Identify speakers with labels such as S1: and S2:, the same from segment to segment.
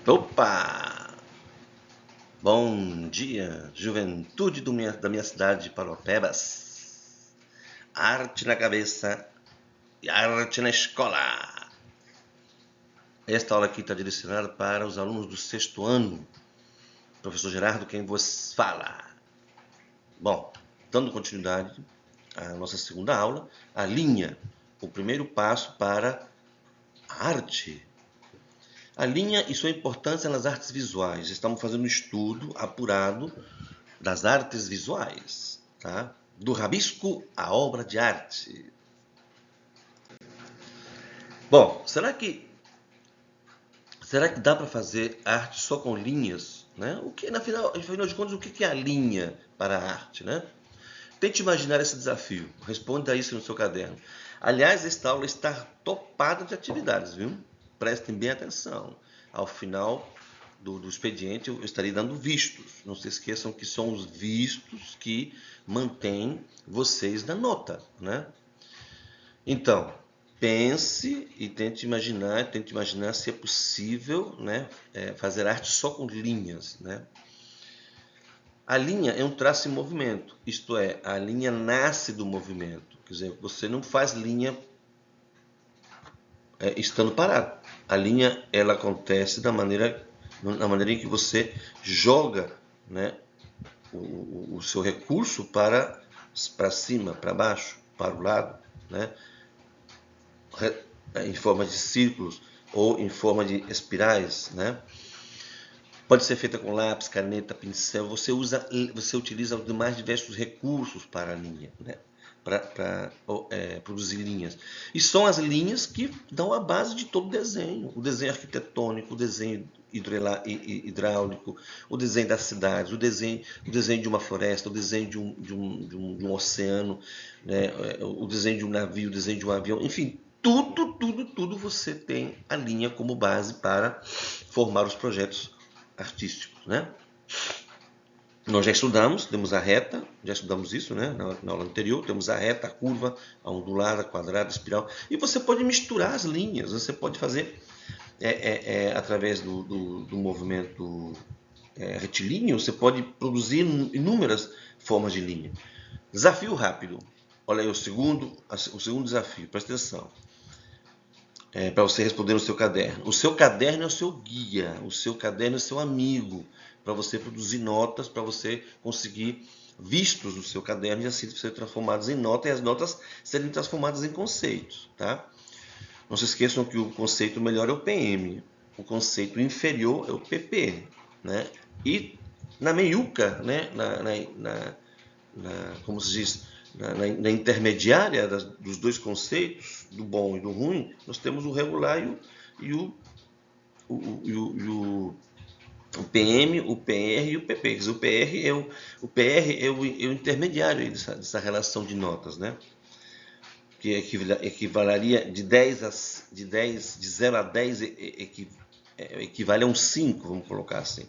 S1: Opa! Bom dia, juventude da minha cidade de Paropebas. Arte na cabeça e arte na escola. Esta aula aqui está direcionada para os alunos do 6º ano. Professor Gerardo, quem vos fala. Bom, dando continuidade à nossa segunda aula, a linha, o primeiro passo para a arte. A linha e sua importância nas artes visuais. Estamos fazendo um estudo apurado das artes visuais, tá? Do rabisco à obra de arte. Bom, será que dá para fazer arte só com linhas, né? O que, afinal de contas, o que é a linha para a arte, né? Tente imaginar esse desafio. Responda isso no seu caderno. Aliás, esta aula está topada de atividades, viu? Prestem bem atenção. Ao final do expediente, eu estarei dando vistos. Não se esqueçam que são os vistos que mantêm vocês na nota, né? Então, pense e tente imaginar se é possível, né, fazer arte só com linhas, né? A linha é um traço em movimento, isto é, a linha nasce do movimento. Quer dizer, você não faz linha estando parado. A linha, ela acontece na maneira em que você joga, né, o seu recurso para cima, para baixo, para o lado, né, em forma de círculos ou em forma de espirais, né? Pode ser feita com lápis, caneta, pincel. Você utiliza os demais diversos recursos para a linha, né? Para produzir linhas. E são as linhas que dão a base de todo o desenho. O desenho arquitetônico, o desenho hidráulico, o desenho das cidades, o desenho de uma floresta, o desenho de um oceano, né? O desenho de um navio, o desenho de um avião, enfim, tudo você tem a linha como base para formar os projetos artísticos, né? Nós já estudamos, temos a reta, já estudamos isso, né? Na aula anterior, temos a reta, a curva, a ondulada, a quadrada, a espiral. E você pode misturar as linhas, você pode fazer através do movimento retilíneo, você pode produzir inúmeras formas de linha. Desafio rápido. Olha aí o segundo desafio, presta atenção. Para você responder no seu caderno. O seu caderno é o seu guia, o seu caderno é o seu amigo, para você produzir notas, para você conseguir vistos no seu caderno e assim serem transformados em notas e as notas serem transformadas em conceitos, tá? Não se esqueçam que o conceito melhor é o PM, o conceito inferior é o PP, né? E na meiuca, né? Como se diz, na intermediária dos dois conceitos, do bom e do ruim, nós temos o regular e o PM, o PR e o PP. Quer dizer, o PR é o intermediário dessa relação de notas, né? Que equivaleria de 0 a 10 equivale a um 5, vamos colocar assim.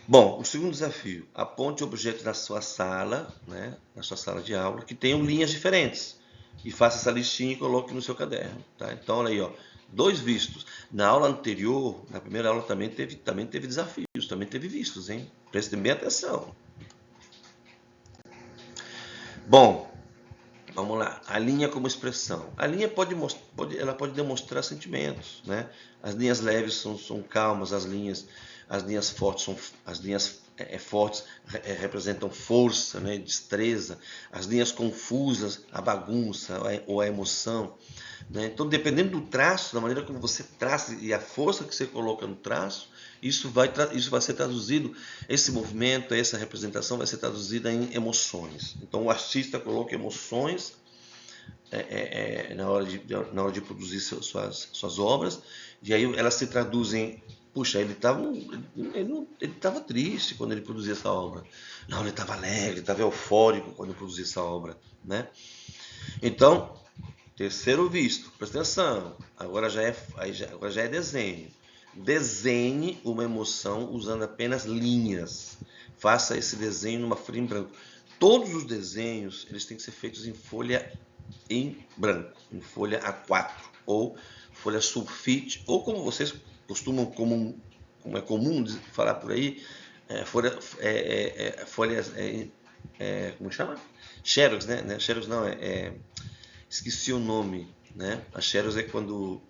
S1: Bom, o segundo desafio, aponte objetos na sua sala, né, na sua sala de aula, que tenham linhas diferentes. E faça essa listinha e coloque no seu caderno. Tá? Então, olha aí, ó, 2 vistos. Na aula anterior, na primeira aula, também teve desafios, também teve vistos, hein? Prestem bem atenção. Bom, vamos lá. A linha como expressão. A linha pode demonstrar sentimentos, né? As linhas leves são calmas, as linhas fortes fortes representam força, né? Destreza. As linhas confusas, a bagunça ou a emoção, né? Então, dependendo do traço, da maneira como você traça e a força que você coloca no traço, isso vai ser traduzido, esse movimento, essa representação vai ser traduzida em emoções. Então, o artista coloca emoções na hora de produzir suas obras, e aí elas se traduzem. Puxa, ele estava triste quando ele produzia essa obra. Não, ele estava alegre, ele estava eufórico quando produzia essa obra, né? Então, terceiro visto, presta atenção. Agora já é desenho. Desenhe uma emoção usando apenas linhas. Faça esse desenho numa folha em branco. Todos os desenhos eles têm que ser feitos em folha em branco, em folha A4 ou folha sulfite, ou como vocês costumam como é comum falar por aí, folhas, como chama? Xerox, né? Xerox não, esqueci o nome, né? A Xerox é quando...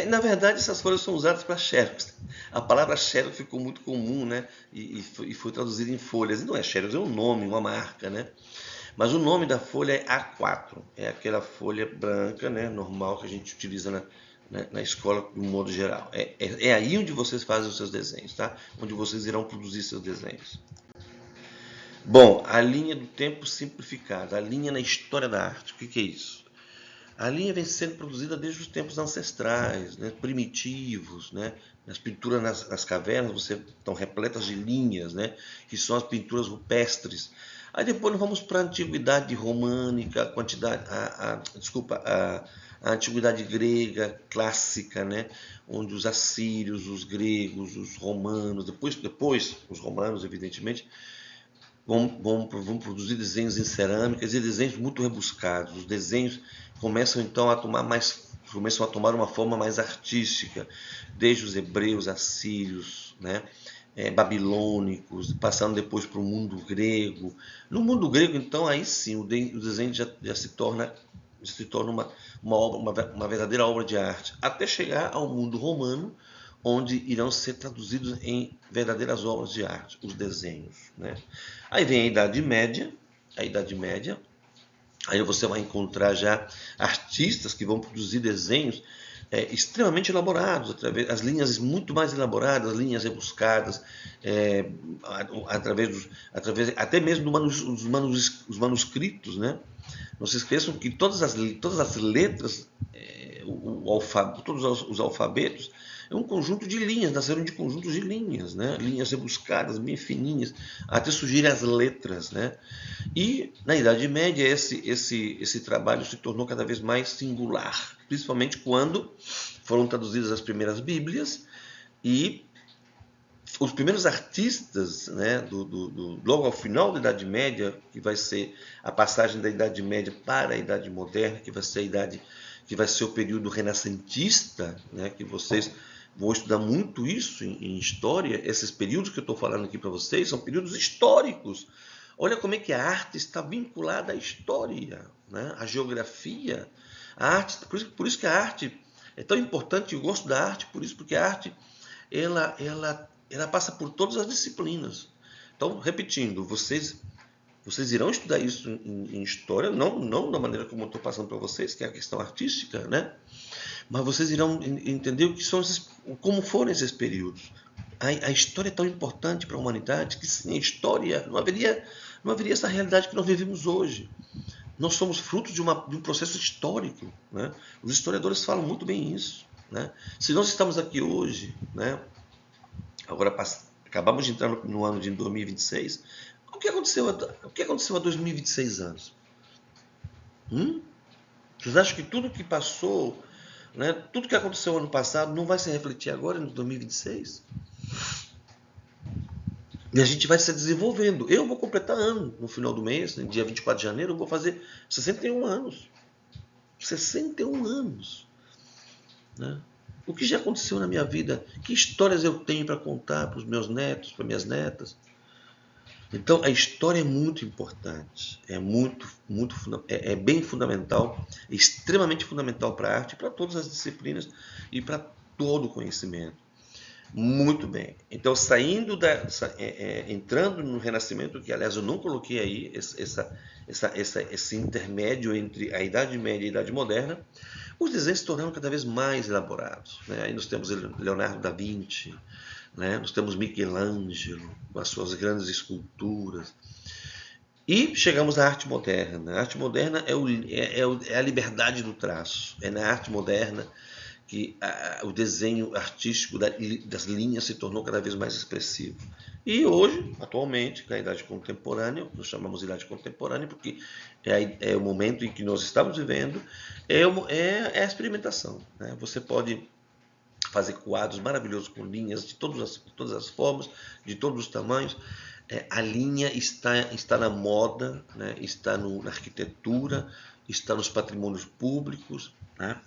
S1: na verdade, essas folhas são usadas para Xerox. A palavra Xerox ficou muito comum, né? E foi traduzida em folhas. E não é Xerox, é um nome, uma marca, né? Mas o nome da folha é A4. É aquela folha branca, né? Normal que a gente utiliza na escola de um modo geral. É aí onde vocês fazem os seus desenhos, tá? Onde vocês irão produzir seus desenhos. Bom, a linha do tempo simplificada, a linha na história da arte. O que é isso? A linha vem sendo produzida desde os tempos ancestrais, né, primitivos, né? As pinturas nas cavernas estão repletas de linhas, né? Que são as pinturas rupestres. Aí depois nós vamos para a antiguidade românica, a antiguidade grega clássica, né? Onde os assírios, os gregos, os romanos, depois os romanos, evidentemente, vão produzir desenhos em cerâmicas e desenhos muito rebuscados. Os desenhos começam então a tomar uma forma mais artística, desde os hebreus, assírios, né? Babilônicos, passando depois para o mundo grego. No mundo grego, então, aí sim, o desenho já se torna uma verdadeira obra de arte, até chegar ao mundo romano, onde irão ser traduzidos em verdadeiras obras de arte, os desenhos, né? Aí vem a Idade Média, aí você vai encontrar já artistas que vão produzir desenhos extremamente elaborados, as linhas muito mais elaboradas, linhas rebuscadas, através até mesmo dos manuscritos, né? Não se esqueçam que todas as letras, todos os alfabetos, é um conjunto de linhas, nasceram de conjuntos de linhas, né? Linhas rebuscadas, bem fininhas, até surgirem as letras, né? E na Idade Média esse trabalho se tornou cada vez mais singular, principalmente quando foram traduzidas as primeiras Bíblias e os primeiros artistas, né, logo ao final da Idade Média, que vai ser a passagem da Idade Média para a Idade Moderna, que vai ser o período renascentista, né, que vocês vão estudar muito isso em história. Esses períodos que eu estou falando aqui para vocês são períodos históricos. Olha como é que a arte está vinculada à história, né, à geografia. A arte, por isso que a arte é tão importante. Eu gosto da arte por isso, porque a arte ela passa por todas as disciplinas. Então, repetindo, vocês irão estudar isso em história, não da maneira como eu estou passando para vocês, que é a questão artística, né? Mas vocês irão entender como foram esses períodos. A história é tão importante para a humanidade que sem a história não haveria essa realidade que nós vivemos hoje. Nós somos fruto de um processo histórico, né? Os historiadores falam muito bem isso, né? Se nós estamos aqui hoje, né? Agora acabamos de entrar no ano de 2026. O que aconteceu há 2026 anos? Vocês acham que tudo que passou, né, tudo que aconteceu ano passado não vai se refletir agora em 2026? E a gente vai se desenvolvendo. Eu vou completar ano no final do mês, no dia 24 de janeiro, eu vou fazer 61 anos. 61 anos. Né? O que já aconteceu na minha vida? Que histórias eu tenho para contar para os meus netos, para minhas netas? Então, a história é muito importante, é bem fundamental, é extremamente fundamental para a arte, para todas as disciplinas e para todo o conhecimento. Muito bem. Então, entrando no Renascimento, que aliás eu não coloquei aí esse intermédio entre a Idade Média e a Idade Moderna, os desenhos se tornaram cada vez mais elaborados, né? Aí nós temos Leonardo da Vinci, né? Nós temos Michelangelo, com as suas grandes esculturas. E chegamos à arte moderna. A arte moderna é a liberdade do traço. É na arte moderna que o desenho artístico das linhas se tornou cada vez mais expressivo. E hoje, atualmente, na idade contemporânea, nós chamamos de idade contemporânea porque é o momento em que nós estamos vivendo, é a experimentação, né? Você pode fazer quadros maravilhosos com linhas de todas as formas, de todos os tamanhos. A linha está na moda, né? Está na arquitetura, está nos patrimônios públicos, né?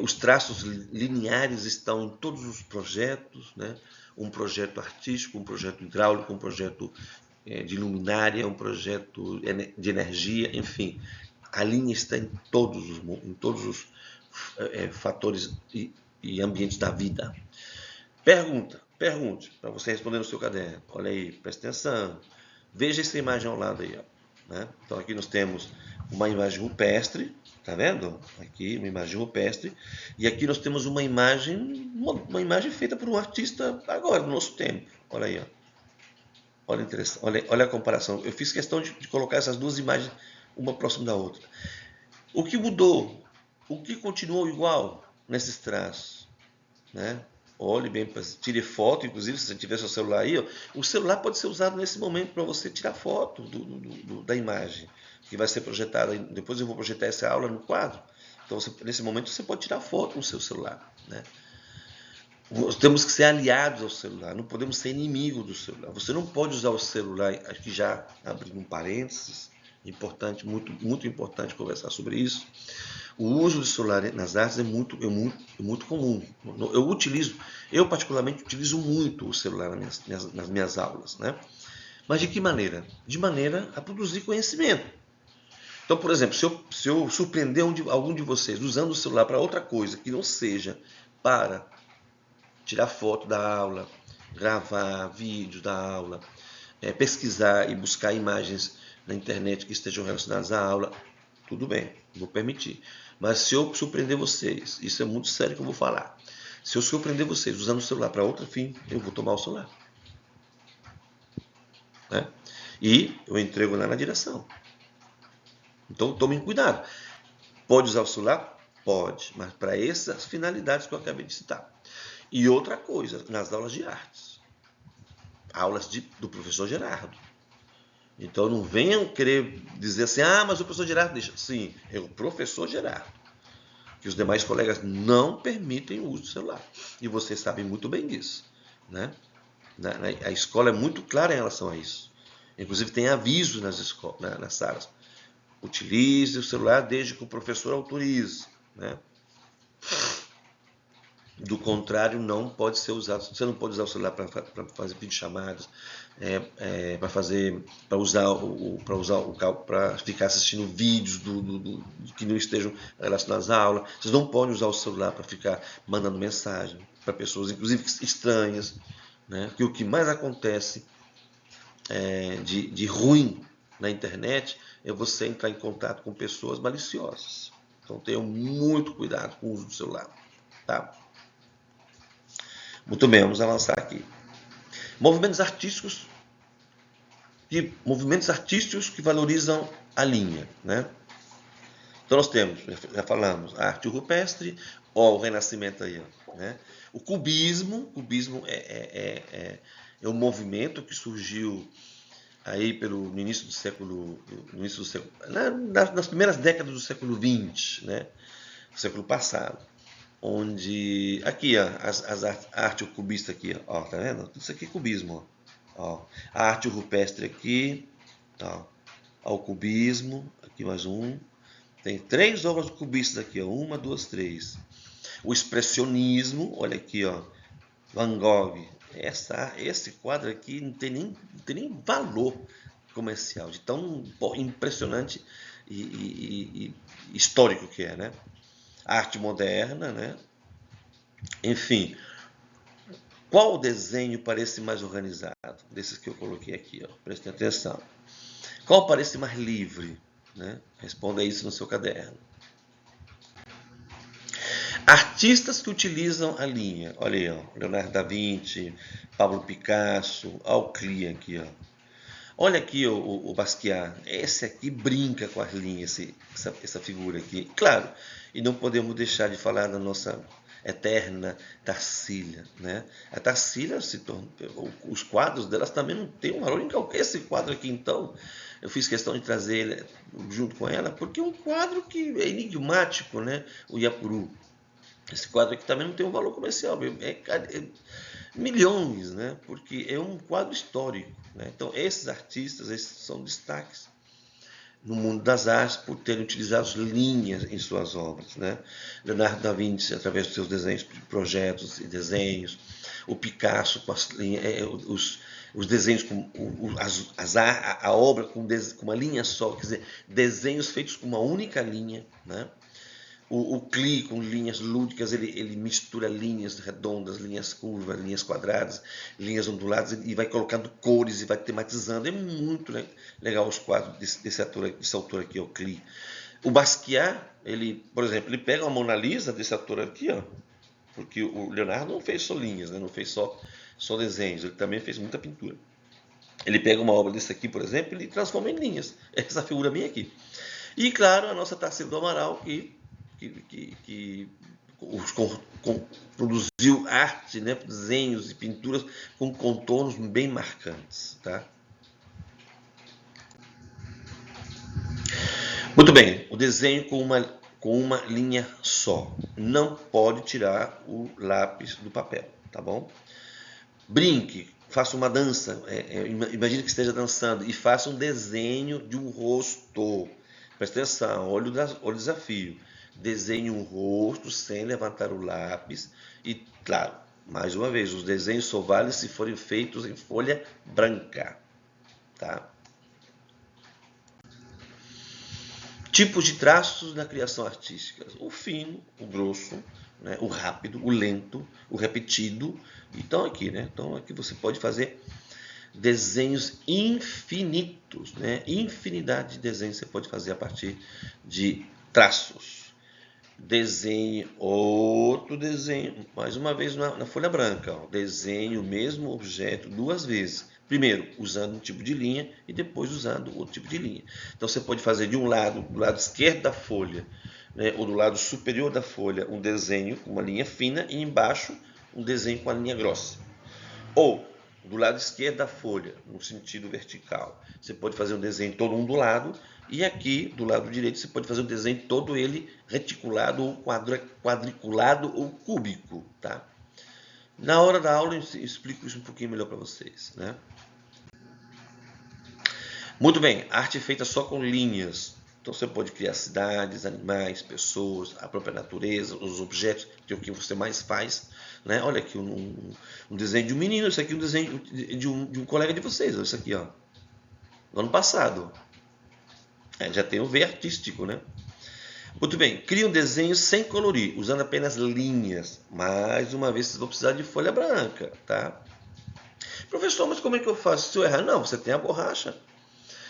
S1: Os traços lineares estão em todos os projetos, né? Um projeto artístico, um projeto hidráulico, um projeto de luminária, um projeto de energia, enfim. A linha está em todos os fatores e ambientes da vida. Pergunte, para você responder no seu caderno. Olha aí, presta atenção. Veja essa imagem ao lado aí, ó, né? Então aqui nós temos uma imagem rupestre, tá vendo? Aqui uma imagem rupestre, e aqui nós temos uma imagem feita por um artista agora, no nosso tempo. Olha aí, ó. Olha, interessante. Olha a comparação. Eu fiz questão de colocar essas duas imagens uma próxima da outra. O que mudou? O que continuou igual nesses traços, né? Olhe bem, tire foto, inclusive se você tiver seu celular aí, ó, o celular pode ser usado nesse momento para você tirar foto da imagem que vai ser projetada. Depois eu vou projetar essa aula no quadro. Então, nesse momento, você pode tirar foto no seu celular, né? Temos que ser aliados ao celular, não podemos ser inimigos do celular. Você não pode usar o celular, aqui já abrindo um parênteses, importante, muito importante conversar sobre isso. O uso do celular nas artes é muito comum. Eu particularmente utilizo muito o celular nas minhas aulas, né? Mas de que maneira? De maneira a produzir conhecimento. Então, por exemplo, se eu surpreender algum de vocês usando o celular para outra coisa que não seja para tirar foto da aula, gravar vídeos da aula, pesquisar e buscar imagens na internet que estejam relacionadas à aula, tudo bem, vou permitir. Mas se eu surpreender vocês, isso é muito sério que eu vou falar. Se eu surpreender vocês usando o celular para outro fim, eu vou tomar o celular, né? E eu entrego lá na direção. Então tomem cuidado. Pode usar o celular? Pode, mas para essas finalidades que eu acabei de citar. E outra coisa, nas aulas de artes. Aulas do professor Gerardo. Então não venham querer dizer assim, mas o professor Gerardo deixa. Sim, é o professor Gerardo. Que os demais colegas não permitem o uso do celular. E vocês sabem muito bem disso, né? A escola é muito clara em relação a isso. Inclusive tem avisos nas salas. Utilize o celular desde que o professor autorize, né? Do contrário, não pode ser usado. Você não pode usar o celular para fazer videochamadas, para ficar assistindo vídeos que não estejam relacionados à aula. Vocês não podem usar o celular para ficar mandando mensagem para pessoas, inclusive estranhas, né? Que o que mais acontece de ruim na internet é você entrar em contato com pessoas maliciosas. Então tenham muito cuidado com o uso do celular, tá? Muito bem, vamos avançar aqui. Movimentos artísticos que valorizam a linha, né? Então nós temos, já falamos, a arte rupestre, o Renascimento aí, né? O cubismo é um movimento que surgiu aí no início do século, nas primeiras décadas do século XX, né? Do século passado. Onde aqui, ó, a arte cubista aqui, ó, tá vendo? Isso aqui é cubismo, ó. A arte rupestre aqui, ó, o cubismo, aqui mais um. Tem 3 obras cubistas aqui, ó, 1, 2, 3. O expressionismo, olha aqui, ó, Van Gogh. Esse quadro aqui não tem nem valor comercial, de tão impressionante e histórico que é, né? A arte moderna, né? Enfim, qual desenho parece mais organizado? Desses que eu coloquei aqui, ó. Prestem atenção. Qual parece mais livre? Né? Responda isso no seu caderno. Artistas que utilizam a linha. Olha aí, ó. Leonardo da Vinci, Pablo Picasso, olha o Klee aqui, ó. Olha aqui o Basquiat. Esse aqui brinca com as linhas, essa figura aqui. Claro, e não podemos deixar de falar da nossa eterna Tarsila, né? A Tarsila os quadros delas também não têm um valor incalculável. Esse quadro aqui, então, eu fiz questão de trazer ele junto com ela, porque é um quadro que é enigmático, né? O Yapuru. Esse quadro aqui também não tem um valor comercial, é milhões, né? Porque é um quadro histórico, né? Então esses artistas, esses são destaques no mundo das artes por terem utilizado linhas em suas obras, né? Leonardo da Vinci, através dos seus desenhos, projetos e desenhos, o Picasso com os desenhos, com a obra com uma linha só, quer dizer, desenhos feitos com uma única linha, né? O Klee, com linhas lúdicas, ele mistura linhas redondas, linhas curvas, linhas quadradas, linhas onduladas, e vai colocando cores e vai tematizando. É muito legal os quadros desse autor aqui, o Klee. O Basquiat, por exemplo, ele pega uma Mona Lisa desse autor aqui, ó, porque o Leonardo não fez só linhas, né, não fez só desenhos, ele também fez muita pintura. Ele pega uma obra desse aqui, por exemplo, e transforma em linhas. Essa figura minha aqui. E, claro, a nossa Tarsila do Amaral, que produziu arte, né, desenhos e pinturas com contornos bem marcantes. Tá? Muito bem, o desenho com uma linha só. Não pode tirar o lápis do papel, tá bom? Brinque, faça uma dança, imagine que esteja dançando e faça um desenho de um rosto. Presta atenção, olha o desafio. Desenhe um rosto sem levantar o lápis e, claro, mais uma vez, os desenhos só valem se forem feitos em folha branca. Tá? Tipos de traços na criação artística. O fino, o grosso, né, o rápido, o lento, o repetido. Então aqui, né? Então aqui você pode fazer desenhos infinitos, né? Infinidade de desenhos você pode fazer a partir de traços. Desenhe outro desenho, mais uma vez na folha branca. Ó. Desenhe o mesmo objeto 2 vezes. Primeiro, usando um tipo de linha e depois usando outro tipo de linha. Então, você pode fazer de um lado, do lado esquerdo da folha, né, ou do lado superior da folha, um desenho com uma linha fina e embaixo um desenho com a linha grossa. Ou, do lado esquerdo da folha, no sentido vertical, você pode fazer um desenho todo ondulado e aqui, do lado direito, você pode fazer um desenho todo ele reticulado ou quadriculado ou cúbico. Tá? Na hora da aula eu explico isso um pouquinho melhor para vocês. Né? Muito bem, arte feita só com linhas. Então você pode criar cidades, animais, pessoas, a própria natureza, os objetos, que é o que você mais faz. Né? Olha aqui um desenho de um menino, isso aqui é um desenho de um colega de vocês, olha isso aqui, ó. No ano passado. Já tem o V artístico, né? Muito bem, cria um desenho sem colorir, usando apenas linhas. Mais uma vez, vocês vão precisar de folha branca, tá? Professor, mas como é que eu faço se eu errar? Não, você tem a borracha.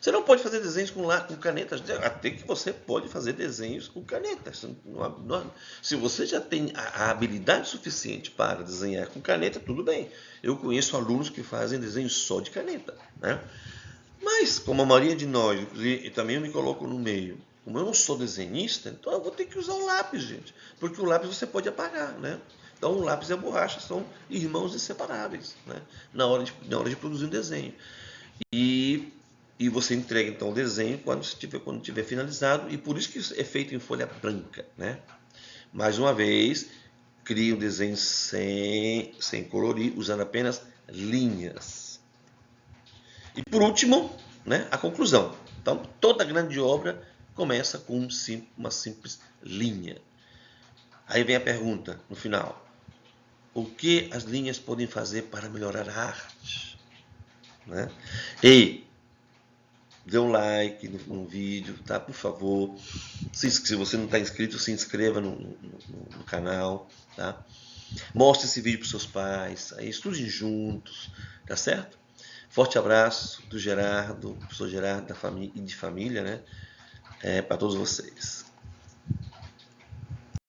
S1: Você não pode fazer desenhos com canetas, até que você pode fazer desenhos com canetas. Se você já tem a habilidade suficiente para desenhar com caneta, tudo bem. Eu conheço alunos que fazem desenhos só de caneta, né? Mas, como a maioria de nós, e também eu me coloco no meio, como eu não sou desenhista, então eu vou ter que usar o lápis, gente. Porque o lápis você pode apagar, né? Então o lápis e a borracha são irmãos inseparáveis, né? Na hora de produzir um desenho. E você entrega então o desenho quando tiver finalizado, e por isso que isso é feito em folha branca, né? Mais uma vez, cria um desenho sem colorir, usando apenas linhas. E por último, né, a conclusão. Então, toda grande obra começa com uma simples linha. Aí vem a pergunta no final: o que as linhas podem fazer para melhorar a arte? Né? E dê um like no vídeo, tá? Por favor. Se você não está inscrito, se inscreva no canal, tá? Mostre esse vídeo para os seus pais, aí estudem juntos, tá certo? Forte abraço do Gerardo, professor Gerardo da família e de família, né? Para todos vocês.